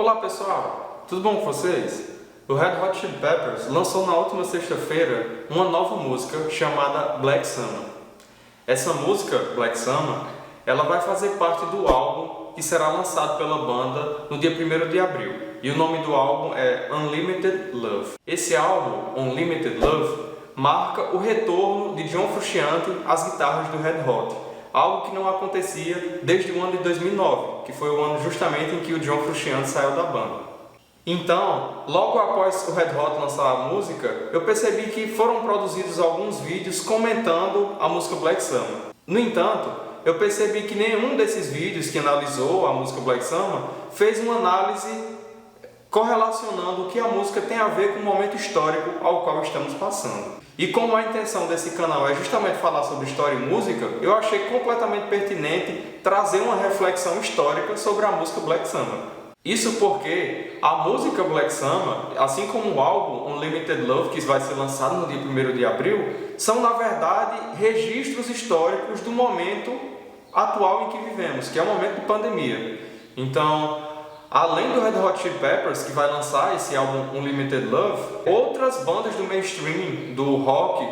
Olá pessoal, tudo bom com vocês? O Red Hot Chili Peppers lançou na última sexta-feira uma nova música chamada Black Summer. Essa música, Black Summer, ela vai fazer parte do álbum que será lançado pela banda no dia 1º de abril. E o nome do álbum é Unlimited Love. Esse álbum, Unlimited Love, marca o retorno de John Frusciante às guitarras do Red Hot. Algo que não acontecia desde o ano de 2009, que foi o ano justamente em que o John Frusciante saiu da banda. Então, logo após o Red Hot lançar a música, eu percebi que foram produzidos alguns vídeos comentando a música Black Summer. No entanto, eu percebi que nenhum desses vídeos que analisou a música Black Summer fez uma análise correlacionando o que a música tem a ver com o momento histórico ao qual estamos passando. E como a intenção desse canal é justamente falar sobre história e música, eu achei completamente pertinente trazer uma reflexão histórica sobre a música Black Summer. Isso porque a música Black Summer, assim como o álbum Unlimited Love, que vai ser lançado no dia 1º de abril, são na verdade registros históricos do momento atual em que vivemos, que é o momento de pandemia. Então, além do Red Hot Chili Peppers, que vai lançar esse álbum Unlimited Love, outras bandas do mainstream do rock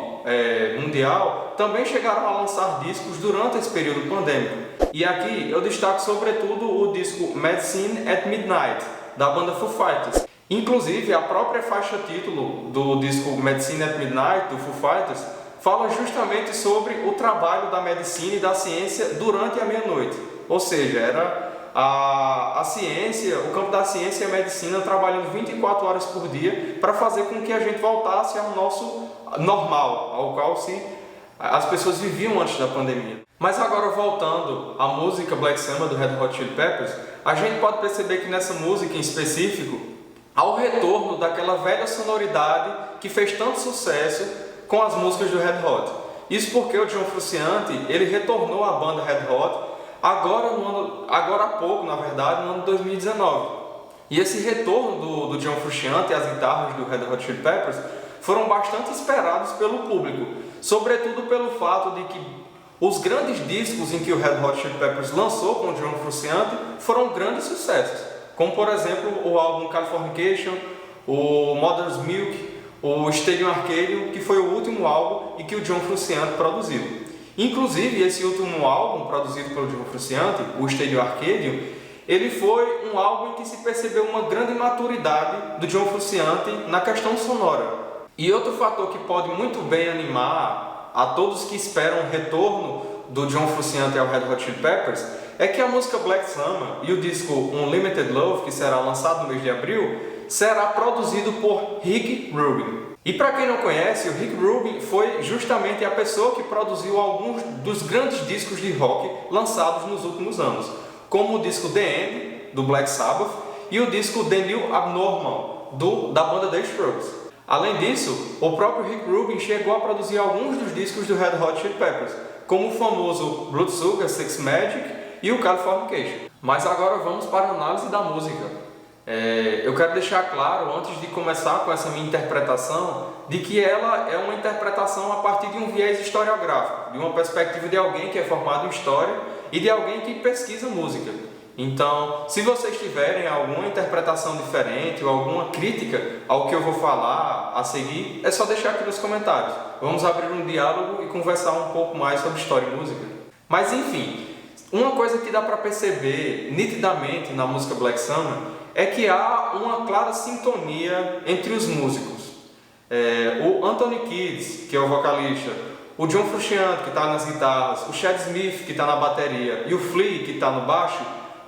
mundial também chegaram a lançar discos durante esse período pandêmico. E aqui eu destaco sobretudo o disco Medicine at Midnight, da banda Foo Fighters. Inclusive, a própria faixa título do disco Medicine at Midnight, do Foo Fighters, fala justamente sobre o trabalho da medicina e da ciência durante a meia-noite. Ou seja, era a ciência, o campo da ciência e a medicina trabalhando 24 horas por dia para fazer com que a gente voltasse ao nosso normal, ao qual as pessoas viviam antes da pandemia. Mas agora, voltando à música Black Summer do Red Hot Chili Peppers, a gente pode perceber que nessa música em específico há o retorno daquela velha sonoridade que fez tanto sucesso com as músicas do Red Hot. Isso porque o John Frusciante, ele retornou à banda Red Hot agora há pouco, na verdade, no ano de 2019. E esse retorno do John Frusciante e as guitarras do Red Hot Chili Peppers foram bastante esperados pelo público, sobretudo pelo fato de que os grandes discos em que o Red Hot Chili Peppers lançou com o John Frusciante foram grandes sucessos, como por exemplo o álbum Californication, o Mother's Milk, o Stadium Arcadium, que foi o último álbum em que o John Frusciante produziu. Inclusive, esse último álbum produzido pelo John Frusciante, o Stadium Arcadium, ele foi um álbum em que se percebeu uma grande maturidade do John Frusciante na questão sonora. E outro fator que pode muito bem animar a todos que esperam o retorno do John Frusciante ao Red Hot Chili Peppers é que a música Black Summer e o disco Unlimited Love, que será lançado no mês de abril, será produzido por Rick Rubin. E para quem não conhece, o Rick Rubin foi justamente a pessoa que produziu alguns dos grandes discos de rock lançados nos últimos anos, como o disco The End, do Black Sabbath, e o disco The New Abnormal, da banda The Strokes. Além disso, o próprio Rick Rubin chegou a produzir alguns dos discos do Red Hot Chili Peppers, como o famoso Blood Sugar Sex Magik e o Californication. Mas agora vamos para a análise da música. Eu quero deixar claro, antes de começar com essa minha interpretação, de que ela é uma interpretação a partir de um viés historiográfico, de uma perspectiva de alguém que é formado em história e de alguém que pesquisa música. Então, se vocês tiverem alguma interpretação diferente ou alguma crítica ao que eu vou falar a seguir, é só deixar aqui nos comentários. Vamos abrir um diálogo e conversar um pouco mais sobre história e música. Mas enfim, uma coisa que dá para perceber nitidamente na música Black Summer é que há uma clara sintonia entre os músicos. O Anthony Kiedis, que é o vocalista, o John Frusciante, que está nas guitarras, o Chad Smith, que está na bateria, e o Flea, que está no baixo,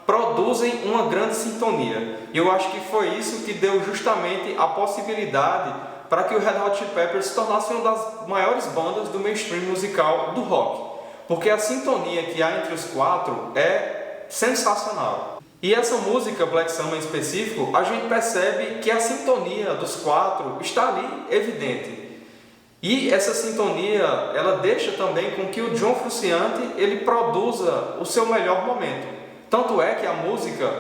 produzem uma grande sintonia. E eu acho que foi isso que deu justamente a possibilidade para que o Red Hot Chili Peppers se tornasse uma das maiores bandas do mainstream musical do rock. Porque a sintonia que há entre os quatro é sensacional. E essa música, Black Summer em específico, a gente percebe que a sintonia dos quatro está ali evidente. E essa sintonia, ela deixa também com que o John Frusciante ele produza o seu melhor momento. Tanto é que a música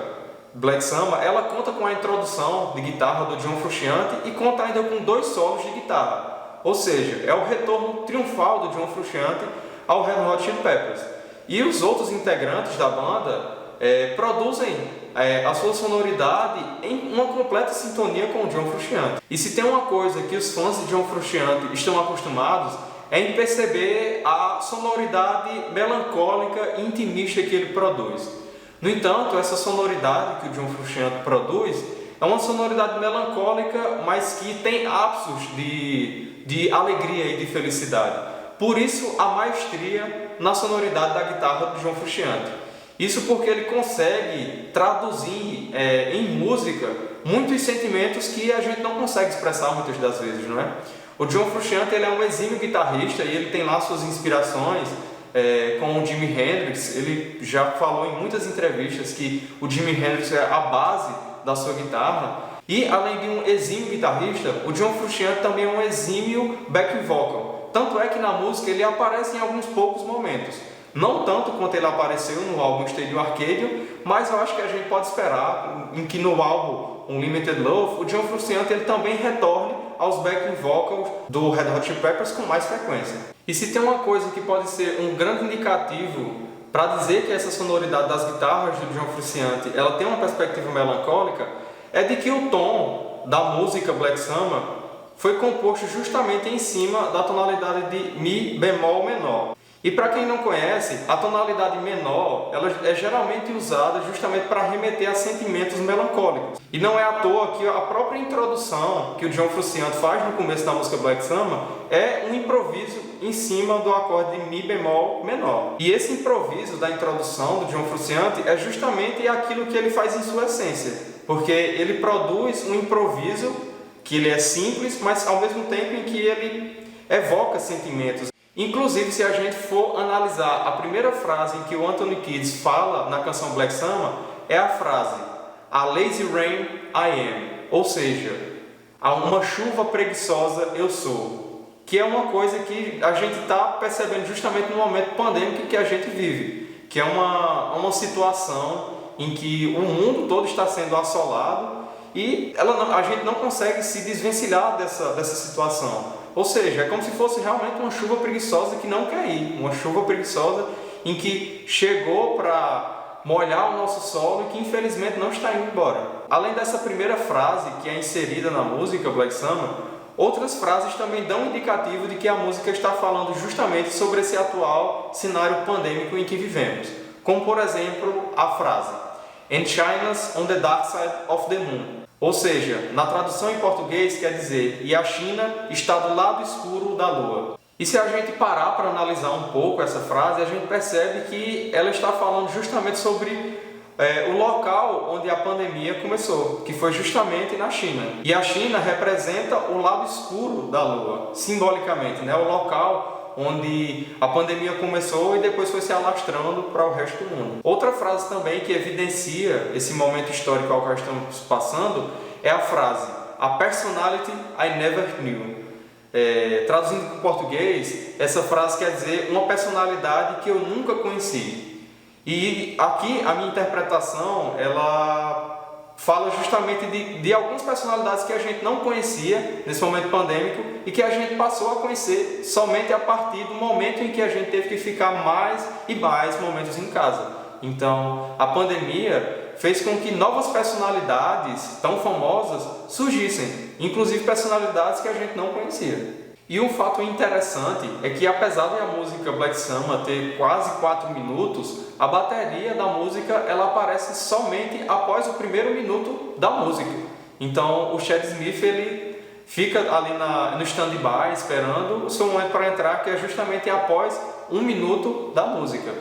Black Summer, ela conta com a introdução de guitarra do John Frusciante e conta ainda com 2 solos de guitarra. Ou seja, é o retorno triunfal do John Frusciante ao Red Hot Chili Peppers. E os outros integrantes da banda produzem a sua sonoridade em uma completa sintonia com o John Frusciante. E se tem uma coisa que os fãs de John Frusciante estão acostumados, é em perceber a sonoridade melancólica e intimista que ele produz. No entanto, essa sonoridade que o John Frusciante produz é uma sonoridade melancólica, mas que tem ápices de alegria e de felicidade. Por isso, a maestria na sonoridade da guitarra do John Frusciante. Isso porque ele consegue traduzir em música muitos sentimentos que a gente não consegue expressar muitas das vezes, não é? O John Frusciante ele é um exímio guitarrista e ele tem lá suas inspirações com o Jimi Hendrix. Ele já falou em muitas entrevistas que o Jimi Hendrix é a base da sua guitarra. E além de um exímio guitarrista, o John Frusciante também é um exímio backing vocal. Tanto é que na música ele aparece em alguns poucos momentos. Não tanto quanto ele apareceu no álbum Stadium Arcadium, mas eu acho que a gente pode esperar em que no álbum Unlimited Love, o John Frusciante ele também retorne aos backing vocals do Red Hot Chili Peppers com mais frequência. E se tem uma coisa que pode ser um grande indicativo para dizer que essa sonoridade das guitarras do John Frusciante ela tem uma perspectiva melancólica, é de que o tom da música Black Summer foi composto justamente em cima da tonalidade de Mi bemol menor. E para quem não conhece, a tonalidade menor ela é geralmente usada justamente para remeter a sentimentos melancólicos. E não é à toa que a própria introdução que o John Frusciante faz no começo da música Black Summer é um improviso em cima do acorde de Mi bemol menor. E esse improviso da introdução do John Frusciante é justamente aquilo que ele faz em sua essência, porque ele produz um improviso que ele é simples, mas ao mesmo tempo em que ele evoca sentimentos. Inclusive, se a gente for analisar a primeira frase em que o Anthony Kiedis fala na canção Black Summer, é a frase "A lazy rain I am", ou seja, "a uma chuva preguiçosa eu sou", que é uma coisa que a gente está percebendo justamente no momento pandêmico que a gente vive, que é uma situação em que o mundo todo está sendo assolado e a gente não consegue se desvencilhar dessa situação. Ou seja, é como se fosse realmente uma chuva preguiçosa que não quer ir, uma chuva preguiçosa em que chegou para molhar o nosso solo e que infelizmente não está indo embora. Além dessa primeira frase que é inserida na música Black Summer, outras frases também dão indicativo de que a música está falando justamente sobre esse atual cenário pandêmico em que vivemos. Como por exemplo a frase "And China's on the dark side of the moon". Ou seja, na tradução em português quer dizer "e a China está do lado escuro da Lua". E se a gente parar para analisar um pouco essa frase, a gente percebe que ela está falando justamente sobre o local onde a pandemia começou, que foi justamente na China. E a China representa o lado escuro da Lua, simbolicamente, né? O local onde a pandemia começou e depois foi se alastrando para o resto do mundo. Outra frase também que evidencia esse momento histórico ao qual estamos passando é a frase "A personality I never knew". Traduzindo para o português, essa frase quer dizer "uma personalidade que eu nunca conheci". E aqui a minha interpretação, ela fala justamente de algumas personalidades que a gente não conhecia nesse momento pandêmico e que a gente passou a conhecer somente a partir do momento em que a gente teve que ficar mais e mais momentos em casa. Então, a pandemia fez com que novas personalidades tão famosas surgissem, inclusive personalidades que a gente não conhecia. E um fato interessante é que, apesar de a música Black Summer ter quase 4 minutos, a bateria da música ela aparece somente após o primeiro minuto da música. Então o Chad Smith ele fica ali no stand-by esperando o seu momento para entrar, que é justamente após 1 minuto da música.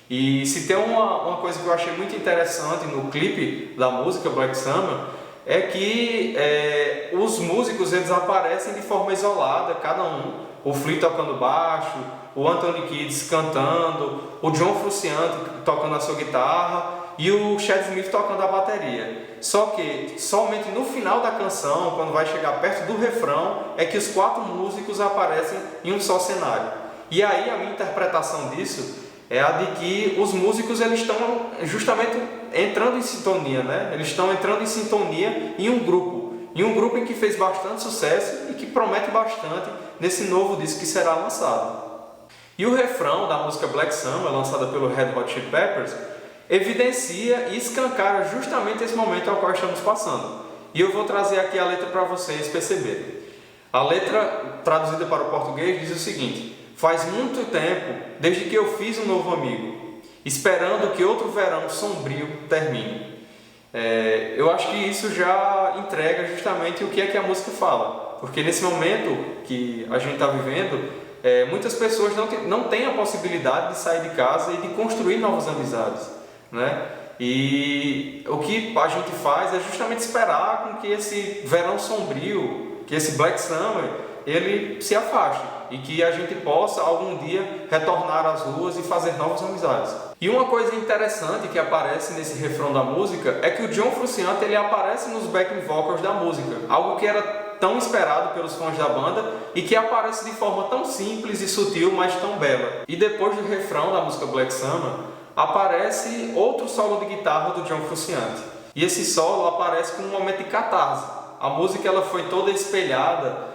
E se tem uma coisa que eu achei muito interessante no clipe da música Black Summer, é que os músicos eles aparecem de forma isolada, cada um. O Flea tocando baixo, o Anthony Kiedis cantando, o John Frusciante tocando a sua guitarra e o Chad Smith tocando a bateria. Só que somente no final da canção, quando vai chegar perto do refrão, é que os 4 músicos aparecem em um só cenário. E aí a minha interpretação disso é a de que os músicos eles estão justamente entrando em sintonia, né? Eles estão entrando em sintonia em um grupo em que fez bastante sucesso e que promete bastante nesse novo disco que será lançado. E o refrão da música Black Summer, lançada pelo Red Hot Chili Peppers, evidencia e escancara justamente esse momento ao qual estamos passando. E eu vou trazer aqui a letra para vocês perceberem. A letra, traduzida para o português, diz o seguinte: faz muito tempo desde que eu fiz um novo amigo, esperando que outro verão sombrio termine. Eu acho que isso já entrega justamente o que é que a música fala, porque nesse momento que a gente está vivendo, muitas pessoas não têm a possibilidade de sair de casa e de construir novas amizades, né? E o que a gente faz é justamente esperar com que esse verão sombrio, que esse Black Summer, ele se afaste e que a gente possa algum dia retornar às ruas e fazer novas amizades. E uma coisa interessante que aparece nesse refrão da música é que o John Frusciante ele aparece nos backing vocals da música, algo que era tão esperado pelos fãs da banda e que aparece de forma tão simples e sutil, mas tão bela. E depois do refrão da música Black Summer, aparece outro solo de guitarra do John Frusciante. E esse solo aparece com um momento de catarse. A música ela foi toda espelhada,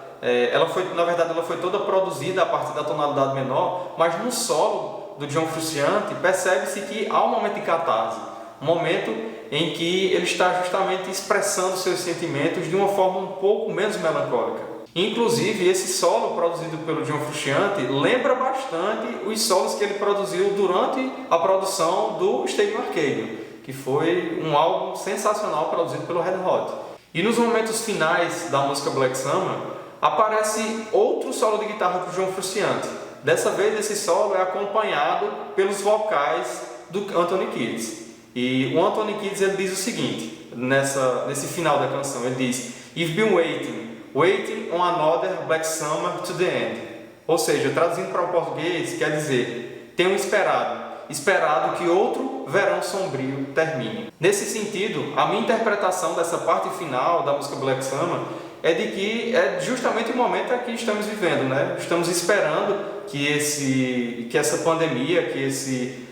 na verdade ela foi toda produzida a partir da tonalidade menor, mas no solo do John Frusciante percebe-se que há um momento de catarse, um momento em que ele está justamente expressando seus sentimentos de uma forma um pouco menos melancólica. Inclusive, esse solo produzido pelo John Frusciante lembra bastante os solos que ele produziu durante a produção do Stadium Arcadium, que foi um álbum sensacional produzido pelo Red Hot. E nos momentos finais da música Black Summer, aparece outro solo de guitarra do John Frusciante. Dessa vez, esse solo é acompanhado pelos vocais do Anthony Kiedis. E o Anthony Kiedis ele diz o seguinte, nesse final da canção, ele diz: You've been waiting on another Black Summer to the end. Ou seja, traduzindo para o português, quer dizer, tenho esperado que outro verão sombrio termine. Nesse sentido, a minha interpretação dessa parte final da música Black Summer é de que é justamente o momento que estamos vivendo, né? Estamos esperando que essa pandemia, que esse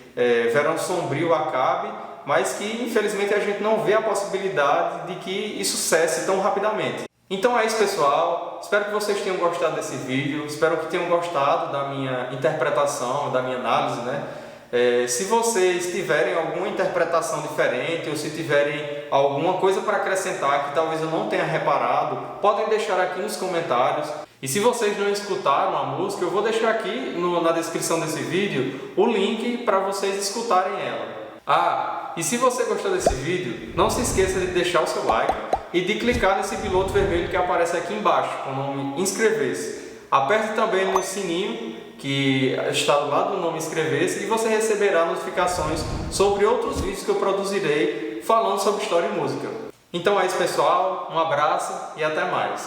verão sombrio acabe, mas que infelizmente a gente não vê a possibilidade de que isso cesse tão rapidamente. Então é isso, pessoal, espero que vocês tenham gostado desse vídeo, espero que tenham gostado da minha interpretação, da minha análise, né? Se vocês tiverem alguma interpretação diferente ou se tiverem alguma coisa para acrescentar que talvez eu não tenha reparado, podem deixar aqui nos comentários. E se vocês não escutaram a música, eu vou deixar aqui na descrição desse vídeo o link para vocês escutarem ela. E se você gostou desse vídeo, não se esqueça de deixar o seu like e de clicar nesse piloto vermelho que aparece aqui embaixo, com o nome inscrever-se. Aperte também no sininho que está do lado do nome inscrever-se e você receberá notificações sobre outros vídeos que eu produzirei falando sobre história e música. Então é isso, pessoal, um abraço e até mais.